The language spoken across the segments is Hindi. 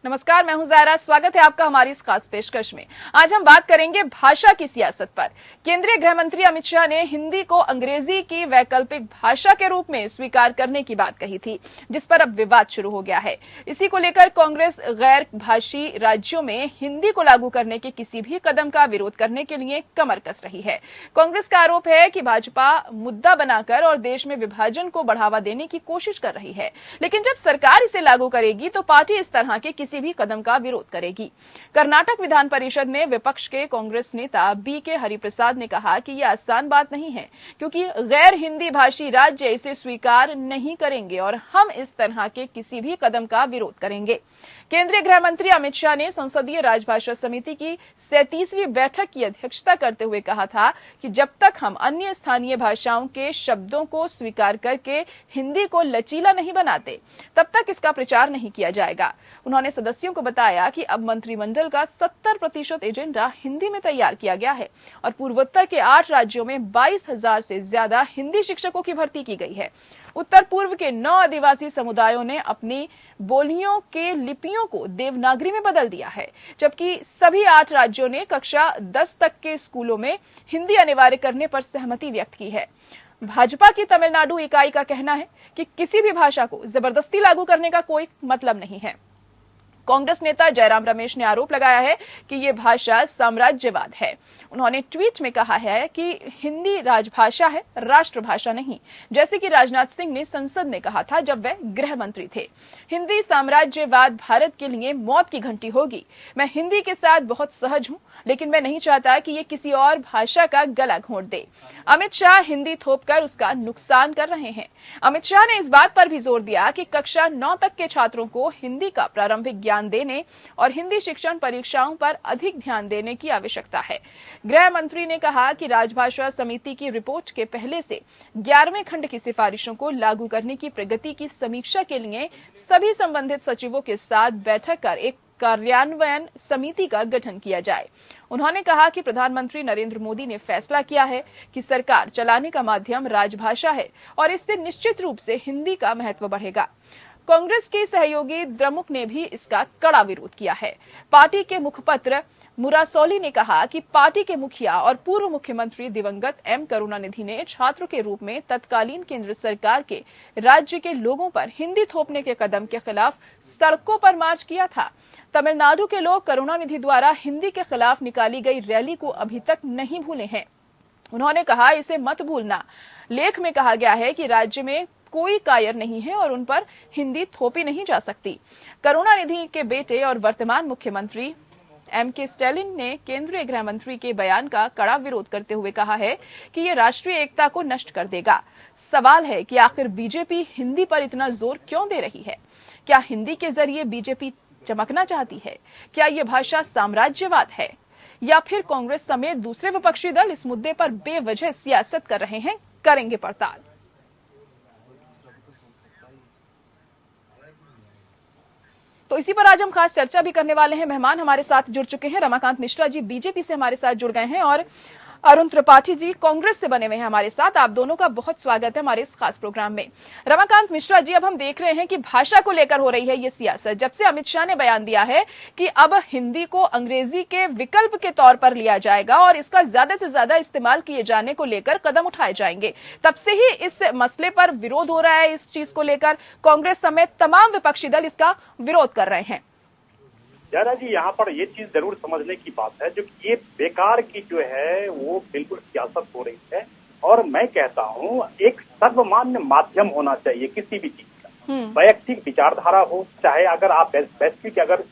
नमस्कार, मैं हूं जायरा। स्वागत है आपका हमारी इस खास पेशकश में। आज हम बात करेंगे भाषा की सियासत पर। केंद्रीय गृह मंत्री अमित शाह ने हिंदी को अंग्रेजी की वैकल्पिक भाषा के रूप में स्वीकार करने की बात कही थी, जिस पर अब विवाद शुरू हो गया है। इसी को लेकर कांग्रेस गैर भाषी राज्यों में हिंदी को लागू करने के किसी भी कदम का विरोध करने के लिए कमर कस रही है। कांग्रेस का आरोप है कि भाजपा मुद्दा बनाकर और देश में विभाजन को बढ़ावा देने की कोशिश कर रही है, लेकिन जब सरकार इसे लागू करेगी तो पार्टी इस तरह के किसी भी कदम का विरोध करेगी। कर्नाटक विधान परिषद में विपक्ष के कांग्रेस नेता बी.के. हरिप्रसाद ने कहा कि यह आसान बात नहीं है, क्योंकि गैर हिंदी भाषी राज्य इसे स्वीकार नहीं करेंगे और हम इस तरह के किसी भी कदम का विरोध करेंगे। केंद्रीय गृह मंत्री अमित शाह ने संसदीय राजभाषा समिति की 37वीं बैठक की अध्यक्षता करते हुए कहा था कि जब तक हम अन्य स्थानीय भाषाओं के शब्दों को स्वीकार करके हिंदी को लचीला नहीं बनाते, तब तक इसका प्रचार नहीं किया जाएगा। उन्होंने सदस्यों को बताया कि अब मंत्रिमंडल का 70% एजेंडा हिंदी में तैयार किया गया है और पूर्वोत्तर के 8 राज्यों में 22,000 से ज्यादा हिंदी शिक्षकों की भर्ती की गई है। उत्तर पूर्व के 9 आदिवासी समुदायों ने अपनी बोलियों के लिपियों को देवनागरी में बदल दिया है, जबकि सभी 8 राज्यों ने कक्षा 10 तक के स्कूलों में हिंदी अनिवार्य करने पर सहमति व्यक्त की है। भाजपा की तमिलनाडु इकाई का कहना है कि किसी भी भाषा को जबरदस्ती लागू करने का कोई मतलब नहीं है। कांग्रेस नेता जयराम रमेश ने आरोप लगाया है कि ये भाषा साम्राज्यवाद है। उन्होंने ट्वीट में कहा है कि हिंदी राजभाषा है, राष्ट्रभाषा नहीं, जैसे कि राजनाथ सिंह ने संसद में कहा था जब वे गृह मंत्री थे। हिंदी साम्राज्यवाद भारत के लिए मौत की घंटी होगी। मैं हिंदी के साथ बहुत सहज हूं, लेकिन मैं नहीं चाहता कि ये किसी और भाषा का गला घोंट दे। अमित शाह हिंदी थोपकर उसका नुकसान कर रहे हैं। अमित शाह ने इस बात पर भी जोर दिया कि कक्षा 9 तक के छात्रों को हिंदी का प्रारंभिक ज्ञान देने और हिंदी शिक्षण परीक्षाओं पर अधिक ध्यान देने की आवश्यकता है। गृह मंत्री ने कहा कि राजभाषा समिति की रिपोर्ट के पहले से 11वें खंड की सिफारिशों को लागू करने की प्रगति की समीक्षा के लिए सभी संबंधित सचिवों के साथ बैठक कर एक कार्यान्वयन समिति का गठन किया जाए। उन्होंने कहा कि प्रधानमंत्री नरेंद्र मोदी ने फैसला किया है कि सरकार चलाने का माध्यम राजभाषा है और इससे निश्चित रूप से हिंदी का महत्व बढ़ेगा। कांग्रेस के सहयोगी द्रमुक ने भी इसका कड़ा विरोध किया है। पार्टी के मुखपत्र मुरासौली ने कहा कि पार्टी के मुखिया और पूर्व मुख्यमंत्री दिवंगत एम करुणानिधि ने छात्र के रूप में तत्कालीन केंद्र सरकार के राज्य के लोगों पर हिंदी थोपने के कदम के खिलाफ सड़कों पर मार्च किया था। तमिलनाडु के लोग करुणानिधि द्वारा हिंदी के खिलाफ निकाली गई रैली को अभी तक नहीं भूले हैं। उन्होंने कहा, इसे मत भूलना। लेख में कहा गया है कि राज्य में कोई कायर नहीं है और उन पर हिंदी थोपी नहीं जा सकती। करुणानिधि के बेटे और वर्तमान मुख्यमंत्री एम.के. स्टैलिन ने केंद्रीय गृह मंत्री के बयान का कड़ा विरोध करते हुए कहा है कि ये राष्ट्रीय एकता को नष्ट कर देगा। सवाल है कि आखिर बीजेपी हिंदी पर इतना जोर क्यों दे रही है? क्या हिंदी के जरिए बीजेपी चमकना चाहती है? क्या ये भाषा साम्राज्यवाद है, या फिर कांग्रेस समेत दूसरे विपक्षी दल इस मुद्दे पर बेवजह सियासत कर रहे हैं? करेंगे पड़ताल। तो इसी पर आज हम खास चर्चा भी करने वाले हैं। मेहमान हमारे साथ जुड़ चुके हैं। रमाकांत मिश्रा जी बीजेपी से हमारे साथ जुड़ गए हैं और अरुण त्रिपाठी जी कांग्रेस से बने हुए हैं हमारे साथ। आप दोनों का बहुत स्वागत है हमारे इस खास प्रोग्राम में। रमाकांत मिश्रा जी, अब हम देख रहे हैं कि भाषा को लेकर हो रही है ये सियासत। जब से अमित शाह ने बयान दिया है कि अब हिंदी को अंग्रेजी के विकल्प के तौर पर लिया जाएगा और इसका ज्यादा से ज्यादा इस्तेमाल किए जाने को लेकर कदम उठाए जाएंगे, तब से ही इस मसले पर विरोध हो रहा है। इस चीज को लेकर कांग्रेस समेत तमाम विपक्षी दल इसका विरोध कर रहे हैं। जयरा जी, यहाँ पर ये चीज जरूर समझने की बात है, जो ये बेकार की जो है वो बिल्कुल सियासत हो रही है। और मैं कहता हूँ एक सर्वमान्य माध्यम होना चाहिए किसी भी चीज का। वैयक्तिक विचारधारा हो, चाहे अगर आप वैश्विक अगर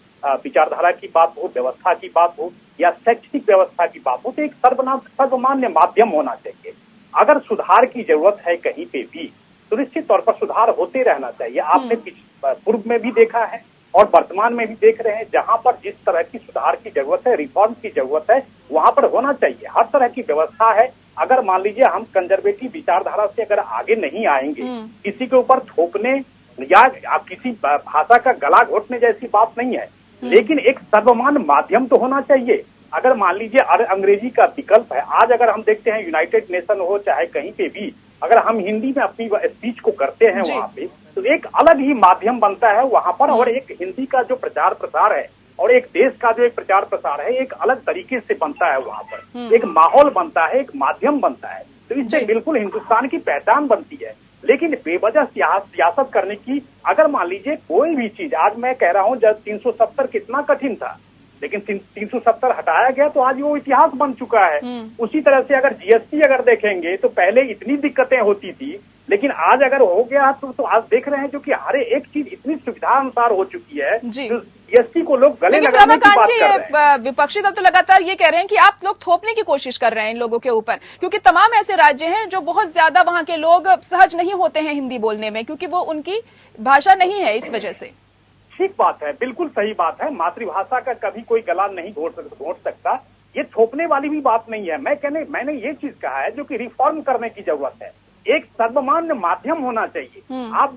विचारधारा की बात हो, व्यवस्था की बात हो या शैक्षणिक व्यवस्था की बात हो, तो एक सर्वमान्य माध्यम होना चाहिए। अगर सुधार की जरूरत है कहीं पे भी, तो निश्चित तौर पर सुधार होते रहना चाहिए। आपने पूर्व में भी देखा है और वर्तमान में भी देख रहे हैं, जहां पर जिस तरह की सुधार की जरूरत है, रिफॉर्म की जरूरत है, वहां पर होना चाहिए। हर तरह की व्यवस्था है। अगर मान लीजिए हम कंजर्वेटिव विचारधारा से अगर आगे नहीं आएंगे, किसी के ऊपर थोपने या किसी भाषा का गला घोटने जैसी बात नहीं है, लेकिन एक सर्वमान्य माध्यम तो होना चाहिए। अगर मान लीजिए अंग्रेजी का विकल्प है, आज अगर हम देखते हैं यूनाइटेड नेशन हो चाहे कहीं पे भी, अगर हम हिंदी में अपनी स्पीच को करते हैं जी। वहाँ पे, तो एक अलग ही माध्यम बनता है वहाँ पर, और एक हिंदी का जो प्रचार प्रसार है और एक देश का जो एक प्रचार प्रसार है एक अलग तरीके से बनता है वहाँ पर, एक माहौल बनता है, एक माध्यम बनता है। तो इससे जी। बिल्कुल हिंदुस्तान की पहचान बनती है। लेकिन बेवजह सियासत करने की, अगर मान लीजिए कोई भी चीज, आज मैं कह रहा हूँ जब 370 कितना कठिन था, लेकिन 370 हटाया गया तो आज वो इतिहास बन चुका है। उसी तरह से अगर जीएसटी अगर देखेंगे तो पहले इतनी दिक्कतें होती थी, लेकिन आज अगर हो गया तो आज देख रहे हैं जो कि हर एक चीज इतनी सुविधा अनुसार हो चुकी है, जो जीएसटी को लोग गले लेकिन लगाने की रमाकांत बात जी, कर रहे हैं। विपक्षी दल तो लगातार ये कह रहे हैं कि आप लोग थोपने की कोशिश कर रहे हैं इन लोगों के ऊपर, क्योंकि तमाम ऐसे राज्य हैं जो बहुत ज्यादा वहां के लोग सहज नहीं होते हैं हिंदी बोलने में, क्योंकि वो उनकी भाषा नहीं है, इस वजह से। ठीक बात है, बिल्कुल सही बात है। मातृभाषा का कभी कोई गला नहीं घोट सकता। ये थोपने वाली भी बात नहीं है। मैंने ये चीज कहा है जो कि रिफॉर्म करने की जरूरत है। एक सर्वमान्य माध्यम होना चाहिए। आप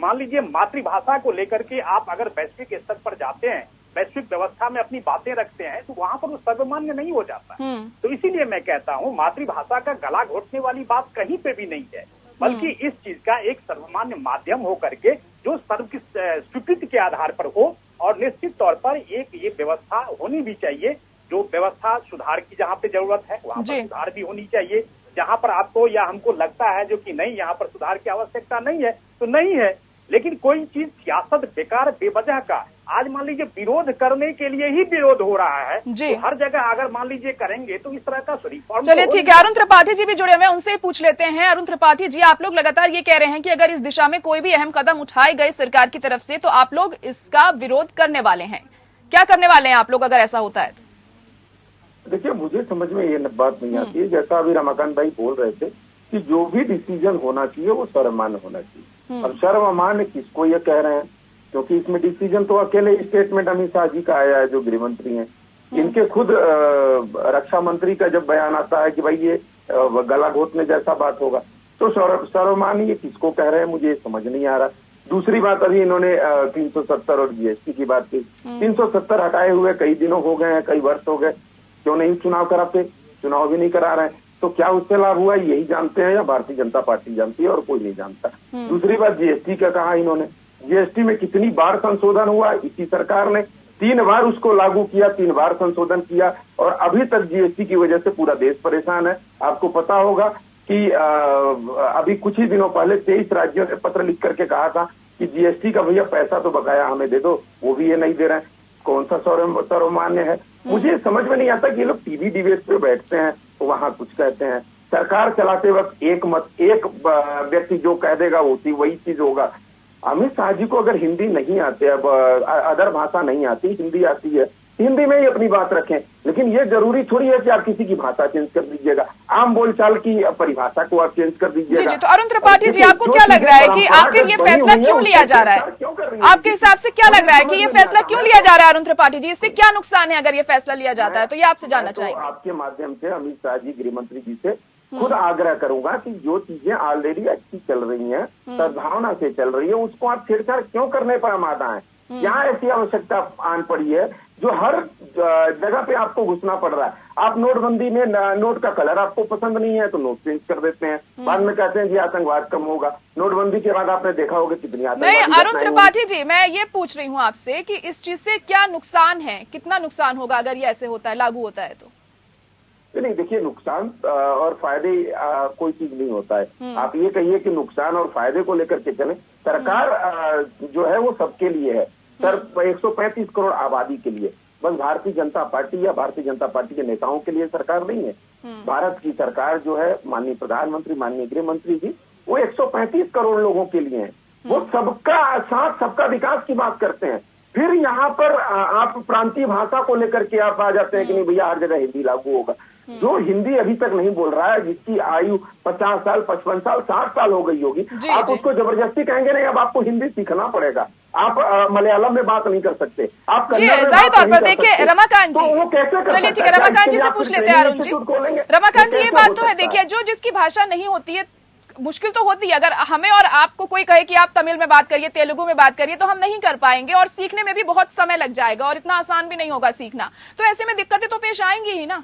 मान लीजिए मातृभाषा को लेकर के आप अगर वैश्विक स्तर पर जाते हैं, वैश्विक व्यवस्था में अपनी बातें रखते हैं, तो वहां पर वो सर्वमान्य नहीं हो जाता। तो इसीलिए मैं कहता हूँ मातृभाषा का गला घोटने वाली बात कहीं पे भी नहीं है, बल्कि इस चीज का एक सर्वमान्य माध्यम हो करके जो सर्व की स्वीकृति के आधार पर हो, और निश्चित तौर पर एक ये व्यवस्था होनी भी चाहिए जो व्यवस्था सुधार की जहाँ पे जरूरत है वहाँ पर सुधार भी होनी चाहिए। जहाँ पर आपको या हमको लगता है जो कि नहीं यहाँ पर सुधार की आवश्यकता नहीं है तो नहीं है। लेकिन कोई चीज सियासत बेकार बेवजह का आज मान लीजिए विरोध करने के लिए ही विरोध हो रहा है, तो हर जगह अगर मान लीजिए करेंगे तो इस तरह का रिफॉर्म। चलिए ठीक है, अरुण त्रिपाठी जी भी जुड़े हुए हैं, उनसे ही पूछ लेते हैं। अरुण त्रिपाठी जी, आप लोग लगातार ये कह रहे हैं कि अगर इस दिशा में कोई भी अहम कदम उठाए गए सरकार की तरफ से तो आप लोग इसका विरोध करने वाले हैं। क्या करने वाले हैं आप लोग अगर ऐसा होता है तो? देखिए, मुझे समझ में ये बात नहीं आती है, जैसा अभी रमाकांत भाई बोल रहे थे कि जो भी डिसीजन होना चाहिए वो सर्वमान्य होना चाहिए। अब सर्वमान्य किसको ये कह रहे हैं, क्योंकि इसमें डिसीजन तो अकेले स्टेटमेंट अमित शाह जी का आया है जो गृह मंत्री हैं। इनके खुद रक्षा मंत्री का जब बयान आता है कि भाई ये गला घोटने जैसा बात होगा, तो सर्वमान्य ये किसको कह रहे हैं मुझे समझ नहीं आ रहा। दूसरी बात, अभी इन्होंने 370 और जीएसटी की बात की। 370 हटाए हुए कई दिनों हो गए हैं, कई वर्ष हो गए, क्यों नहीं चुनाव कराते? चुनाव भी नहीं करा रहे हैं, तो क्या उससे लाभ हुआ यही जानते हैं या भारतीय जनता पार्टी जानती है और कोई नहीं जानता। दूसरी बात, जीएसटी का कहा इन्होंने, जीएसटी में कितनी बार संशोधन हुआ, इसी सरकार ने 3 बार उसको लागू किया, 3 बार संशोधन किया, और अभी तक जीएसटी की वजह से पूरा देश परेशान है। आपको पता होगा कि अभी कुछ ही दिनों पहले 23 राज्यों ने पत्र लिख करके कहा था कि जीएसटी का भैया पैसा तो बकाया हमें दे दो, वो भी ये नहीं दे रहे हैं। कौन सा सर्वमान्य है? मुझे समझ में नहीं आता कि ये लोग टीवी डिबेट पे बैठते हैं तो वहां कुछ कहते हैं, सरकार चलाते वक्त एक व्यक्ति जो कह देगा वही चीज होगा। अमित शाह जी को अगर हिंदी नहीं आती, अब अदर भाषा नहीं आती, हिंदी आती है, हिंदी में ही अपनी बात रखें। लेकिन ये जरूरी थोड़ी है कि आप किसी की भाषा चेंज कर दीजिएगा, आम बोलचाल की परिभाषा को आप चेंज कर दीजिएगा। जी, तो अरुण त्रिपाठी जी, आपको क्या लग रहा है कि आखिर ये फैसला क्यों लिया जा रहा है? आपके हिसाब से क्या लग रहा है कि ये फैसला क्यों लिया जा रहा है अरुण त्रिपाठी जी? इससे क्या नुकसान है अगर ये फैसला लिया जाता है? तो ये आपसे जानना चाहेंगे। आपके माध्यम से अमित शाह जी गृह मंत्री जी से खुद आग्रह करूंगा कि जो चीजें ऑलरेडी अच्छी चल रही हैं, सद्भावना से चल रही है, उसको आप छेड़छाड़ क्यों करने पर आमादा है? क्या ऐसी आवश्यकता आन पड़ी है जो हर जगह पे आपको घुसना पड़ रहा है? आप नोटबंदी में नोट का कलर आपको पसंद नहीं है तो नोट चेंज कर देते हैं, बाद में कहते हैं कि आतंकवाद कम होगा। नोटबंदी के बाद आपने देखा होगा कितनी नहीं, अरुण त्रिपाठी जी, मैं ये पूछ रही हूँ आपसे कि इस चीज से क्या नुकसान है, कितना नुकसान होगा अगर ये ऐसे होता है, लागू होता है तो? नहीं, देखिए, नुकसान और फायदे कोई चीज नहीं होता है। आप ये कहिए कि नुकसान और फायदे को लेकर के चले। सरकार जो है वो सबके लिए है, सर 135 करोड़ आबादी के लिए। बस भारतीय जनता पार्टी या भारतीय जनता पार्टी के नेताओं के लिए सरकार नहीं है। भारत की सरकार जो है, माननीय प्रधानमंत्री, माननीय गृह मंत्री जी, वो 135 करोड़ लोगों के लिए है। वो सबका साथ, सबका विकास की बात करते हैं। फिर यहाँ पर आप प्रांतीय भाषा को लेकर के आप आ जाते हैं कि नहीं भैया हर जगह हिंदी लागू होगा। जो हिंदी अभी तक नहीं बोल रहा है, जिसकी आयु 50 साल, 55 साल, 60 साल हो गई होगी, आप उसको जबरदस्ती कहेंगे नहीं अब आपको हिंदी सीखना पड़ेगा। आप मलयालम में बात नहीं कर सकते, आप जाहिर तौर पर देखिए रमाकांत जी, चलिए ठीक है, रमाकांत जी से पूछ लेते हैं अरुण जी। रमाकांत जी, ये बात तो है, देखिए जो जिसकी भाषा नहीं होती है, मुश्किल तो होती है। अगर हमें और आपको कोई कहे कि आप तमिल में बात करिए, तेलुगु में बात करिए, तो हम नहीं कर पाएंगे और सीखने में भी बहुत समय लग जाएगा और इतना आसान भी नहीं होगा सीखना। तो ऐसे में दिक्कतें तो पेश आएंगी ही ना।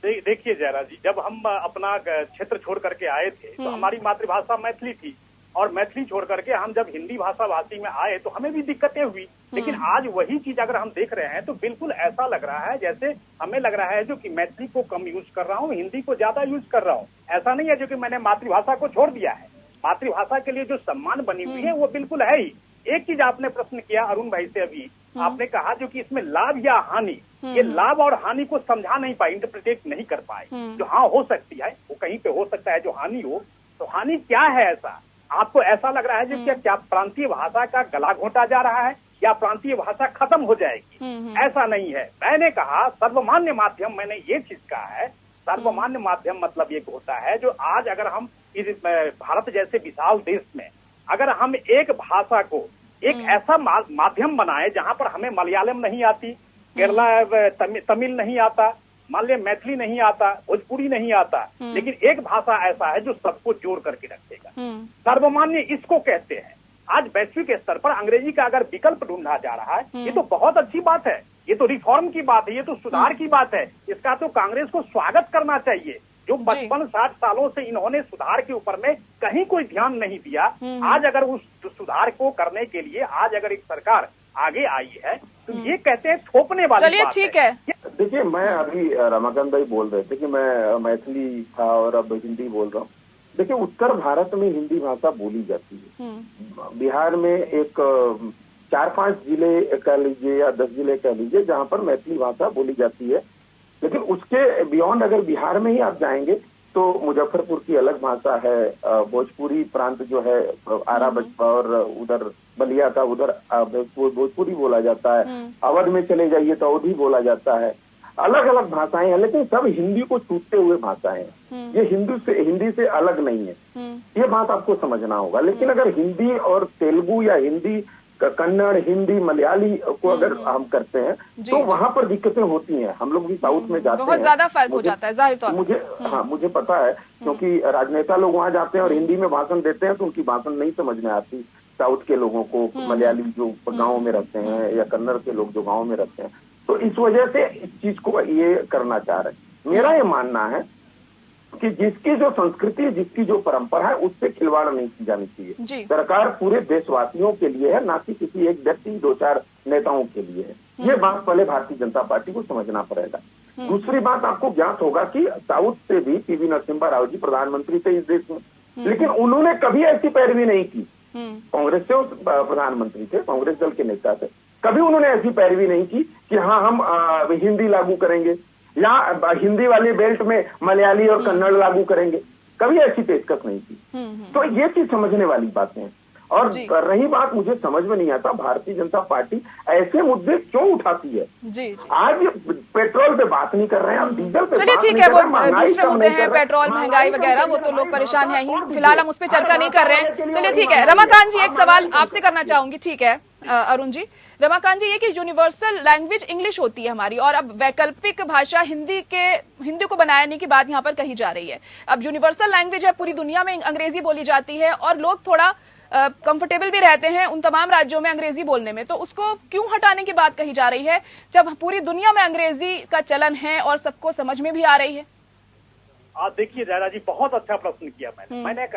देखिए जयरा जी, जब हम अपना क्षेत्र छोड़ करके आए थे तो हमारी मातृभाषा मैथिली थी, और मैथिली छोड़ करके हम जब हिंदी भाषा भाषी में आए तो हमें भी दिक्कतें हुई। लेकिन आज वही चीज अगर हम देख रहे हैं तो बिल्कुल ऐसा लग रहा है जैसे हमें लग रहा है जो कि मैथिली को कम यूज कर रहा हूँ, हिंदी को ज्यादा यूज कर रहा हूँ। ऐसा नहीं है जो कि मैंने मातृभाषा को छोड़ दिया है। मातृभाषा के लिए जो सम्मान बनी हुई है वो बिल्कुल है ही। एक चीज आपने प्रश्न किया अरुण भाई से अभी, आपने कहा जो कि इसमें लाभ या हानि, ये लाभ और हानि को समझा नहीं पाए, इंटरप्रिटेट नहीं कर पाए। जो हाँ हो सकती है वो कहीं पे हो सकता है जो हानि हो, तो हानि क्या है? ऐसा आपको ऐसा लग रहा है जो क्या प्रांतीय भाषा का गला घोंटा जा रहा है या प्रांतीय भाषा खत्म हो जाएगी? ऐसा नहीं है। मैंने कहा सर्वमान्य माध्यम, मैंने ये चीज कहा है। सर्वमान्य माध्यम मतलब ये होता है जो आज अगर हम इस भारत जैसे विशाल देश में अगर हम एक भाषा को एक ऐसा माध्यम बनाए जहां पर हमें मलयालम नहीं आती, केरला तमिल नहीं आता, मान लिया मैथिली नहीं आता, भोजपुरी नहीं आता, लेकिन एक भाषा ऐसा है जो सबको जोड़ करके रखेगा। सर्वमान्य इसको कहते हैं। आज वैश्विक स्तर पर अंग्रेजी का अगर विकल्प ढूंढा जा रहा है, ये तो बहुत अच्छी बात है, ये तो रिफॉर्म की बात है, ये तो सुधार की बात है। इसका तो कांग्रेस को स्वागत करना चाहिए। जो 55-60 सालों से इन्होंने सुधार के ऊपर में कहीं कोई ध्यान नहीं दिया, आज अगर उस सुधार को करने के लिए आज अगर एक सरकार आगे आई है तो ये कहते हैं थोपने वाली चलिए ठीक है। देखिए, मैं अभी रमाकांत भाई बोल रहे थे कि मैं मैथिली था और अब हिंदी बोल रहा हूँ। देखिए, उत्तर भारत में हिंदी भाषा बोली जाती है। बिहार में एक 4-5 जिले कह लीजिए या 10 जिले कह लीजिए जहाँ पर मैथिली भाषा बोली जाती है। लेकिन उसके बियॉन्ड अगर बिहार में ही आप जाएंगे तो मुजफ्फरपुर की अलग भाषा है, भोजपुरी प्रांत जो है आरा बजपा और उधर बलिया का उधर भोजपुरी बोला जाता है। अवध में चले जाइए तो अवधी बोला जाता है। अलग अलग भाषाएं हैं, लेकिन सब हिंदी को छूटते हुए भाषाएं हैं। ये हिंदी से अलग नहीं है, ये बात आपको समझना होगा। लेकिन अगर हिंदी और तेलुगु या हिंदी कन्नड़, हिंदी, मलयाली को अगर हम करते हैं तो वहां पर दिक्कतें होती हैं। हम लोग भी साउथ में जाते हैं, बहुत ज्यादा फर्क हो जाता है जाहिर तौर पर। मुझे पता है, क्योंकि राजनेता लोग वहां जाते हैं और हिंदी में भाषण देते हैं तो उनकी भाषण नहीं समझ में आती साउथ के लोगों को, मलयाली जो गाँव में रहते हैं या कन्नड़ के लोग जो गाँव में रहते हैं। तो इस वजह से इस चीज को ये करना चाह रहे हैं। मेरा ये मानना है कि जिसकी जो संस्कृति, जिसकी जो परंपरा है, उससे खिलवाड़ नहीं की जानी चाहिए। सरकार पूरे देशवासियों के लिए है, ना कि किसी एक व्यक्ति 2-4 नेताओं के लिए है। ये बात पहले भारतीय जनता पार्टी को समझना पड़ेगा। दूसरी बात, आपको ज्ञात होगा कि साउथ से भी पीवी नरसिम्हा राव जी प्रधानमंत्री थे इस देश में, लेकिन उन्होंने कभी ऐसी पैरवी नहीं की। कांग्रेस से प्रधानमंत्री थे, कांग्रेस दल के नेता थे, कभी उन्होंने ऐसी पैरवी नहीं की कि हाँ हम हिंदी लागू करेंगे या हिंदी वाले बेल्ट में मलयाली और कन्नड़ लागू करेंगे, कभी ऐसी पेशकश नहीं की। तो ये चीज समझने वाली बातें हैं। और रही बात, मुझे समझ में नहीं आता भारतीय जनता पार्टी ऐसे मुद्दे क्यों उठाती है। आज पेट्रोल पे बात नहीं कर रहे हैं, हम डीजल पे। चलिए ठीक है, वो दूसरे मुद्दे हैं, पेट्रोल, महंगाई वगैरह, वो तो लोग परेशान है ही, फिलहाल हम उस पर चर्चा नहीं कर रहे हैं। चलिए ठीक है, रमाकांत जी एक सवाल आपसे करना चाहूंगी। ठीक है अरुण जी, रमाकांत जी, ये कि यूनिवर्सल लैंग्वेज इंग्लिश होती है हमारी, और अब वैकल्पिक भाषा हिंदी को बनाने की बात यहाँ पर कही जा रही है। अब यूनिवर्सल लैंग्वेज है, पूरी दुनिया में अंग्रेजी बोली जाती है और लोग थोड़ा कंफर्टेबल भी रहते हैं उन तमाम राज्यों में अंग्रेजी बोलने में, तो उसको क्यों हटाने की बात कही जा रही है जब पूरी दुनिया में अंग्रेजी का चलन है और सबको समझ में भी आ रही है? देखिए जयरा जी, बहुत अच्छा प्रश्न किया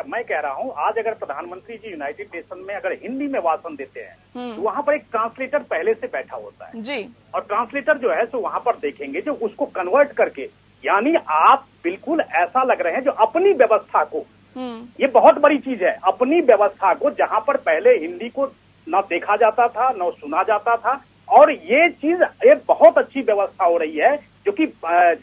मैं कह रहा हूँ, आज अगर प्रधानमंत्री जी यूनाइटेड नेशन में अगर हिंदी में भाषण देते हैं तो वहाँ पर एक ट्रांसलेटर पहले से बैठा होता है जी, और ट्रांसलेटर जो है सो वहाँ पर देखेंगे जो उसको कन्वर्ट करके, यानी आप बिल्कुल ऐसा लग रहे हैं जो अपनी व्यवस्था को, ये बहुत बड़ी चीज है, अपनी व्यवस्था को, जहाँ पर पहले हिंदी को न देखा जाता था न सुना जाता था, और ये चीज एक बहुत अच्छी व्यवस्था हो रही है जो कि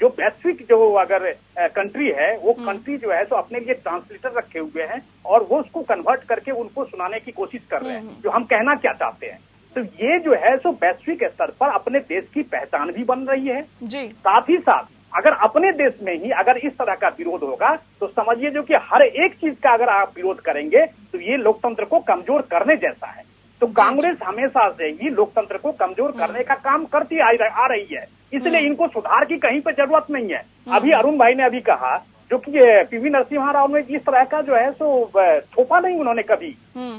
जो वैश्विक जो अगर कंट्री है वो कंट्री जो है तो अपने लिए ट्रांसलेटर रखे हुए हैं और वो उसको कन्वर्ट करके उनको सुनाने की कोशिश कर रहे हैं जो हम कहना क्या चाहते हैं। तो ये जो है सो वैश्विक स्तर पर अपने देश की पहचान भी बन रही है जी। साथ ही साथ अगर अपने देश में ही अगर इस तरह का विरोध होगा तो समझिए जो कि हर एक चीज का अगर आप विरोध करेंगे तो ये लोकतंत्र को कमजोर करने जैसा है। तो कांग्रेस हमेशा से ही लोकतंत्र को कमजोर करने का काम करती आ रही है, इसलिए इनको सुधार की कहीं पे जरूरत नहीं है। अभी अरुण भाई ने अभी कहा जो कि पीवी नरसिम्हा राव ने इस तरह का जो है सो थोपा नहीं, उन्होंने कभी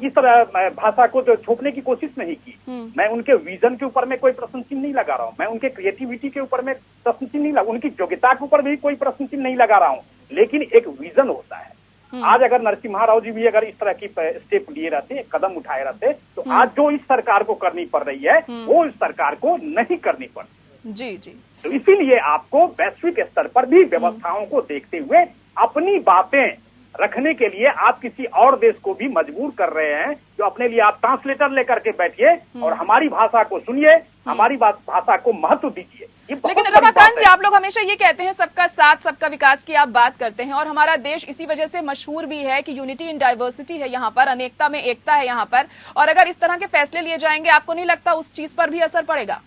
इस तरह भाषा को जो थोपने की कोशिश नहीं की। मैं उनके विजन के ऊपर में कोई प्रश्न चिन्ह नहीं लगा रहा हूँ, मैं उनके क्रिएटिविटी के ऊपर में प्रश्न चिन्ह नहीं लगा, उनकी योग्यता के ऊपर भी कोई प्रश्न चिन्ह नहीं लगा रहा हूँ, लेकिन एक विजन होता है। आज अगर नरसिम्हा राव जी भी अगर इस तरह की स्टेप लिए रहते, कदम उठाए रहते, तो आज जो इस सरकार को करनी पड़ रही है वो इस सरकार को नहीं करनी पड़ती। जी जी। तो इसीलिए आपको वैश्विक स्तर पर भी व्यवस्थाओं को देखते हुए अपनी बातें रखने के लिए आप किसी और देश को भी मजबूर कर रहे हैं, जो अपने लिए आप ट्रांसलेटर लेकर के बैठिए और हमारी भाषा को सुनिए, हमारी भाषा को महत्व दीजिए। लेकिन रमाकांत जी, आप लोग हमेशा ये कहते हैं सबका साथ सबका विकास की आप बात करते हैं, और हमारा देश इसी वजह से मशहूर भी है कि यूनिटी इन डाइवर्सिटी है, यहाँ पर अनेकता में एकता है यहाँ पर, और अगर इस तरह के फैसले लिए जाएंगे आपको नहीं लगता उस चीज पर भी असर पड़ेगा?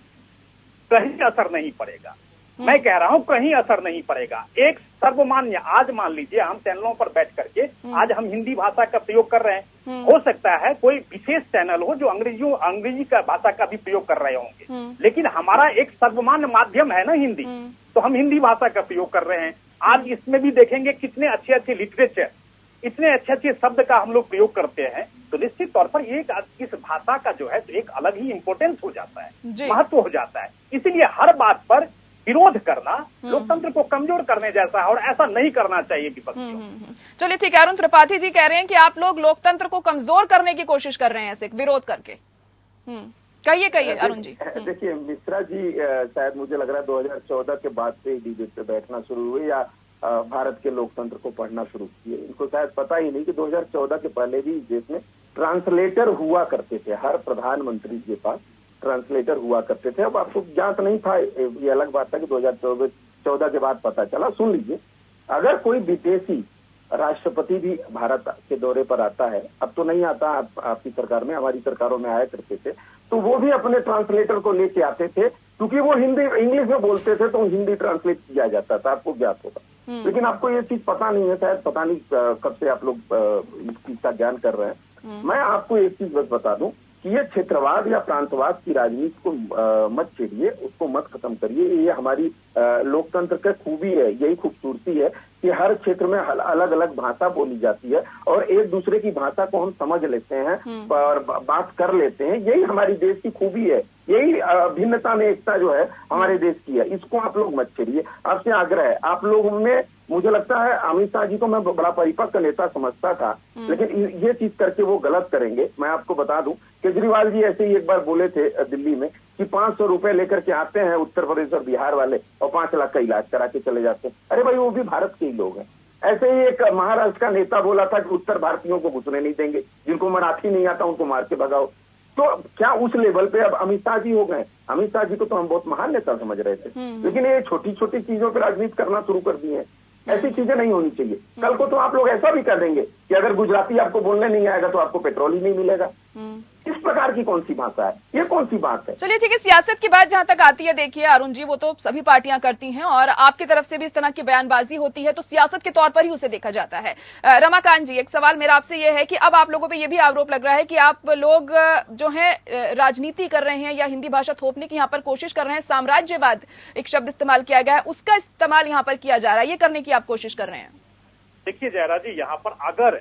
कहीं असर नहीं पड़ेगा, मैं कह रहा हूँ कहीं असर नहीं पड़ेगा। एक सर्वमान्य, आज मान लीजिए हम चैनलों पर बैठ करके आज हम हिंदी भाषा का प्रयोग कर रहे हैं, हो सकता है कोई विशेष चैनल हो जो अंग्रेजी का भाषा का भी प्रयोग कर रहे होंगे, लेकिन हमारा एक सर्वमान्य माध्यम है ना हिंदी, तो हम हिंदी भाषा का प्रयोग कर रहे हैं। आज इसमें भी देखेंगे कितने अच्छे अच्छे लिटरेचर, इतने अच्छे अच्छे शब्द का हम लोग प्रयोग करते हैं, तो निश्चित तौर पर एक इस भाषा का जो है एक अलग ही इम्पोर्टेंस हो जाता है, महत्व हो जाता है। इसीलिए हर बात पर विरोध करना लोकतंत्र को कमजोर करने जैसा है, और ऐसा नहीं करना चाहिए विपक्षियों। चलिए ठीक है, अरुण त्रिपाठी जी कह रहे हैं कि आप लोग लोकतंत्र को कमजोर करने की कोशिश कर रहे हैं ऐसे विरोध करके। कहिए अरुण जी। देखिए मिश्रा जी, शायद मुझे लग रहा है 2014 के बाद से डिबेट पे बैठना शुरू हुए या भारत के लोकतंत्र को पढ़ना शुरू किए। इनको शायद पता ही नहीं कि 2014 के पहले भी देश में ट्रांसलेटर हुआ करते थे, हर प्रधानमंत्री के पास ट्रांसलेटर हुआ करते थे। अब आपको ज्ञात नहीं था, ये अलग बात था कि 2014 के बाद पता चला। सुन लीजिए, अगर कोई विदेशी राष्ट्रपति भी भारत के दौरे पर आता है, अब तो नहीं आता, आपकी सरकार में, हमारी सरकारों में आया करते थे, तो वो भी अपने ट्रांसलेटर को लेके आते थे, क्योंकि वो हिंदी इंग्लिश में बोलते थे तो हिंदी ट्रांसलेट किया जाता था, आपको ज्ञात होगा। लेकिन आपको ये चीज पता नहीं है, शायद पता नहीं कब से आप लोग इस चीज का ज्ञान कर रहे हैं। मैं आपको एक चीज बस बता दूं कि ये क्षेत्रवाद या प्रांतवाद की राजनीति को मत छेड़िए, उसको मत खत्म करिए। ये हमारी लोकतंत्र का खूबी है, यही खूबसूरती है कि हर क्षेत्र में अलग अलग भाषा बोली जाती है और एक दूसरे की भाषा को हम समझ लेते हैं और बात कर लेते हैं। यही हमारी देश की खूबी है, यही भिन्नता में एकता जो है हमारे देश की है। इसको आप लोग मत छेड़िए। आपसे आग्रह है, आप लोगों में, मुझे लगता है अमित शाह जी को मैं बड़ा परिपक्व नेता समझता था, लेकिन ये चीज करके वो गलत करेंगे। मैं आपको बता दूं, केजरीवाल जी ऐसे ही एक बार बोले थे दिल्ली में कि 500 रुपए लेकर के आते हैं उत्तर प्रदेश और बिहार वाले और 5 लाख का इलाज करा के चले जाते हैं। अरे भाई, वो भी भारत के ही लोग हैं। ऐसे ही एक महाराष्ट्र का नेता बोला था कि उत्तर भारतीयों को घुसने नहीं देंगे, जिनको मराठी नहीं आता उनको मार के भगाओ। तो क्या उस लेवल पे अब अमित शाह जी हो गए? अमित शाह जी को तो हम बहुत महान नेता समझ रहे थे, लेकिन ये छोटी छोटी चीजों पर राजनीति करना शुरू कर दिए हैं। ऐसी चीजें नहीं होनी चाहिए। कल को तो आप लोग ऐसा भी कर देंगे कि अगर गुजराती आपको बोलने नहीं आएगा तो आपको पेट्रोल ही नहीं मिलेगा। इस प्रकार की कौन सी भाषा है? ये कौन सी बात है? चलिए ठीक है, सियासत की बात जहां तक आती है, देखिए अरुण जी, वो तो सभी पार्टियां करती हैं और आपकी तरफ से भी इस तरह की बयानबाजी होती है, तो सियासत के तौर पर ही उसे देखा जाता है। रमाकांत जी, एक सवाल मेरा आपसे ये है कि अब आप लोगों पे ये भी आरोप लग रहा है कि आप लोग जो है राजनीति कर रहे हैं या हिंदी भाषा थोपने की यहाँ पर कोशिश कर रहे हैं। साम्राज्यवाद एक शब्द इस्तेमाल किया गया है, उसका इस्तेमाल यहाँ पर किया जा रहा है, ये करने की आप कोशिश कर रहे हैं। देखिए जयरा जी, यहाँ पर अगर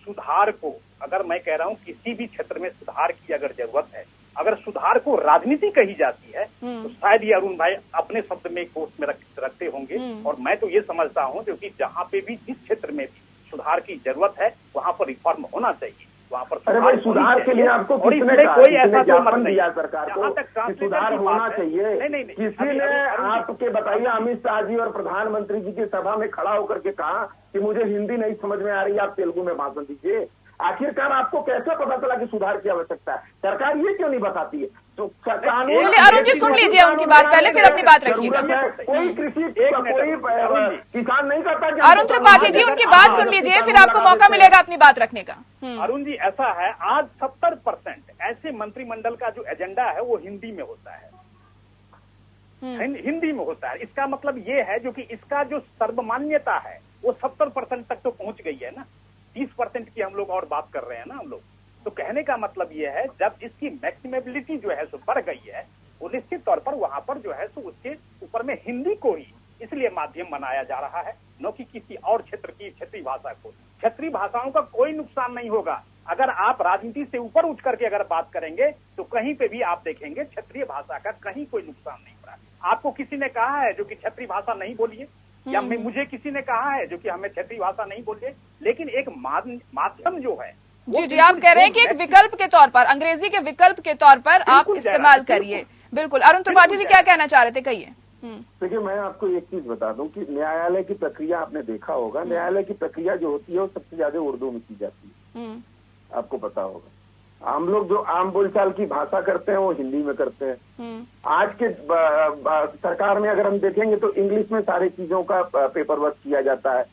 सुधार को, अगर मैं कह रहा हूँ किसी भी क्षेत्र में सुधार की अगर जरूरत है, अगर सुधार को राजनीति कही जाती है, तो शायद ये अरुण भाई अपने शब्द में कोष में रखते होंगे। और मैं तो ये समझता हूँ क्योंकि जहाँ पे भी, जिस क्षेत्र में भी सुधार की जरूरत है, वहाँ पर रिफॉर्म होना चाहिए, वहाँ पर। अरे भाई, सुधार के लिए आपको कोई ऐसा ज्ञापन दिया सरकार को कि सुधार होना चाहिए? किसी ने आपके बताइए, अमित शाह जी और प्रधानमंत्री जी की सभा में खड़ा होकर के कहा कि मुझे हिंदी नहीं समझ में आ रही, आप तेलुगु में भाषण दीजिए? आखिरकार आपको कैसे पता चला कि सुधार की आवश्यकता है? सरकार ये क्यों नहीं बताती है? तो कानून। चलिए अरुण जी, सुन लीजिए उनकी बात पहले, फिर अपनी बात रखिएगा। कोई कृषि, कोई किसान नहीं करता। अरुण त्रिपाठी जी, उनकी बात सुन लीजिए, फिर आपको मौका मिलेगा अपनी बात रखने का। अरुण जी, ऐसा है, आज 70% ऐसे मंत्रिमंडल का जो एजेंडा है वो हिंदी में होता है, हिंदी में होता है। इसका मतलब ये है जो कि इसका जो सर्वमान्यता है वो 70% तक तो पहुंच गई है ना। 30% की हम लोग और बात कर रहे हैं ना हम लोग। तो कहने का मतलब ये है, जब इसकी मैक्सिमेबिलिटी जो है सो बढ़ गई है, वो निश्चित तौर पर वहां पर जो है सो उसके ऊपर में हिंदी को ही इसलिए माध्यम बनाया जा रहा है न कि किसी और क्षेत्र की क्षेत्रीय भाषा को। क्षेत्रीय भाषाओं का कोई नुकसान नहीं होगा। अगर आप राजनीति से ऊपर उठ करके अगर बात करेंगे तो कहीं पे भी आप देखेंगे क्षेत्रीय भाषा का कहीं कोई नुकसान नहीं हो रहा है। आपको किसी ने कहा है जो कि क्षेत्रीय भाषा नहीं बोलिए, या मुझे किसी ने कहा है जो कि हमें क्षेत्रीय भाषा नहीं बोलिए, लेकिन एक माध्यम जो है जी, आप कह रहे हैं कि एक विकल्प के तौर पर, अंग्रेजी के विकल्प के तौर पर आप इस्तेमाल करिए। बिल्कुल। अरुण त्रिपाठी जी क्या कहना चाह रहे थे, कहिए। देखिए, मैं आपको एक चीज बता दूं कि न्यायालय की प्रक्रिया आपने देखा होगा, न्यायालय की प्रक्रिया जो होती है वो सबसे ज्यादा उर्दू में की जाती है, आपको पता होगा। हम लोग जो आम बोलचाल की भाषा करते हैं वो हिंदी में करते हैं। आज के सरकार में अगर हम देखेंगे तो इंग्लिश में सारी चीजों का पेपर वर्क किया जाता है,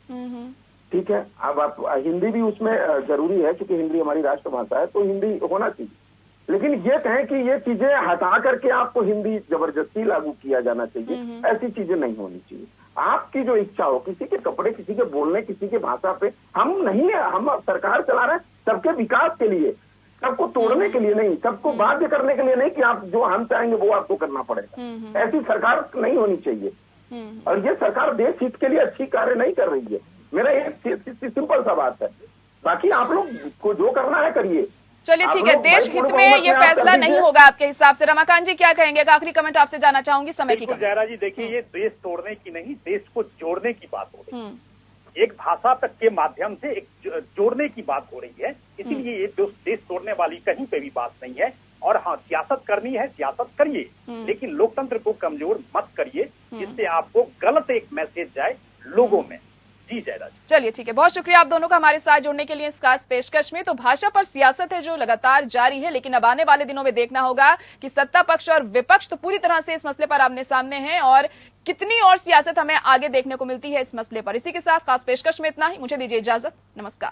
ठीक है। अब आप हिंदी भी उसमें जरूरी है क्योंकि हिंदी हमारी राष्ट्रभाषा है, तो हिंदी होना चाहिए। लेकिन ये कहें कि ये चीजें हटा करके आपको हिंदी जबरदस्ती लागू किया जाना चाहिए, ऐसी चीजें नहीं होनी चाहिए। आपकी जो इच्छा हो, किसी के कपड़े, किसी के बोलने, किसी के भाषा पे हम नहीं है, हम सरकार चला रहे हैं सबके विकास के लिए, सबको तोड़ने के लिए नहीं, सबको बाध्य करने के लिए नहीं कि आप जो हम चाहेंगे वो आपको करना पड़ेगा। ऐसी सरकार नहीं होनी चाहिए। और ये सरकार देश हित के लिए अच्छी कार्य नहीं कर रही है। मेरा एक सिंपल सा बात है, बाकी आप लोग को जो करना है करिए। चलिए ठीक है, देश हित में ये फैसला नहीं होगा आपके हिसाब से। रमाकांत जी क्या कहेंगे? आखिरी कमेंट आपसे जाना चाहूंगी, समय की कमी। जयरा जी देखिए, ये देश तोड़ने की नहीं, देश को जोड़ने की बात हो रही है। एक भाषा तक के माध्यम से एक जोड़ने की बात हो रही है, इसीलिए ये देश तोड़ने वाली कहीं पे भी बात नहीं है। और हाँ, सियासत करनी है, सियासत करिए, लेकिन लोकतंत्र को कमजोर मत करिए, जिससे आपको गलत एक मैसेज जाए लोगों में। जी जयराज। चलिए ठीक है, बहुत शुक्रिया आप दोनों का हमारे साथ जुड़ने के लिए इस खास पेशकश में। तो भाषा पर सियासत है जो लगातार जारी है, लेकिन अब आने वाले दिनों में देखना होगा कि सत्ता पक्ष और विपक्ष तो पूरी तरह से इस मसले पर आमने सामने हैं, और कितनी और सियासत हमें आगे देखने को मिलती है इस मसले पर। इसी के साथ खास पेशकश में इतना ही। मुझे दीजिए इजाजत, नमस्कार।